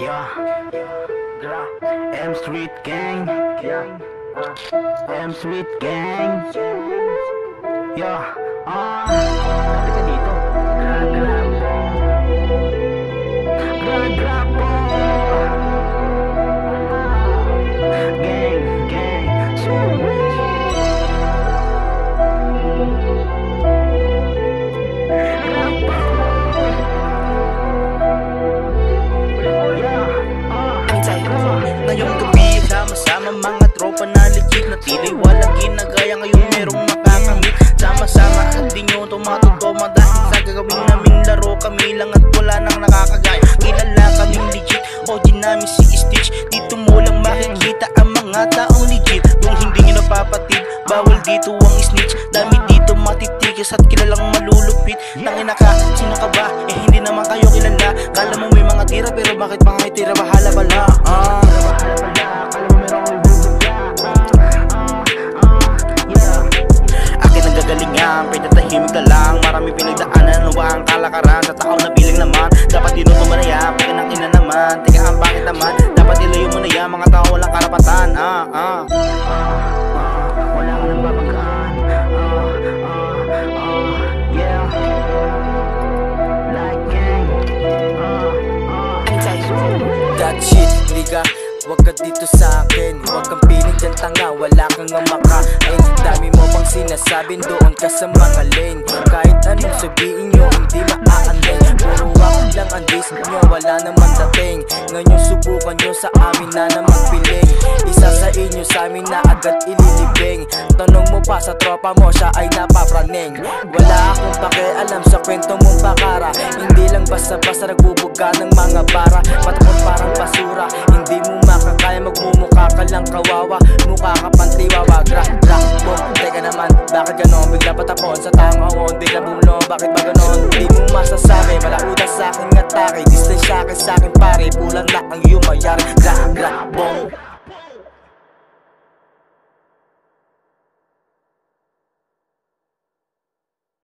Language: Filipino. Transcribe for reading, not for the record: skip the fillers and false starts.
Yeah, M Street Gang. M Street Gang. Yeah, kapit ka dito. Grab po. Gang, gang. Ngayong gabi, sama-sama mga tropa na legit na tila walang ginagaya. Ngayon merong makakamit, sama-sama at di nyo tumatutoma dahil sa gagawin naming laro. Kami lang at wala nang nakakagaya. Kilala kaming legit, OG namin si Stitch. Dito mo lang makikita ang mga taong legit. Kung hindi nyo napapatid, bawal dito ang snitch. Dami dito matitigas at kilalang malulupit. Tangina ka, sino ka ba? Hindi naman kayo kilala. Kala mo may mga tira pero bakit mga tira? Bahala pala. Akin ang gagalingan, pinatahimik ka lang. Marami pinagdaanan, ang kalakaran. Sa tao na piling naman, dapat dinuto mo na yan. Pagka ng ina naman, teka ang pangit naman. Dapat ilayo mo na yan, mga tao walang karapatan. Wala ka nang babagaan. Yeah, like gang. That shit, nigga. Huwag ka dito sa akin, huwag kang pinig dyan tanga, wala kang nga makain. Dami mo pang sinasabi, doon ka sa mga lane. Kahit anong sabihin nyo, hindi maaandeng. Puro wak lang ang diss nyo, wala naman dating. Ngayon subukan nyo sa amin na naman piling. Isa sa inyo sa amin na agad ililibing. Tanong mo pa sa tropa mo, siya ay napapraning. Wala akong pakialam sa kwento mong bakara. Hindi lang basta-basta nagbubuga ng mga bara. Patakot parang basura, hindi mo makakaya, magmumukha ka lang kawawa. Mukha ka pantiwawa, boom. Teka naman, bakit ganon? Bigla patapon sa taong awon, bigla bumlo, bakit ba ganon? Di mo masasabi, malauda sa aking atake. Distansya ka sa akin pare, pulan na ang iyong mayari. Boom.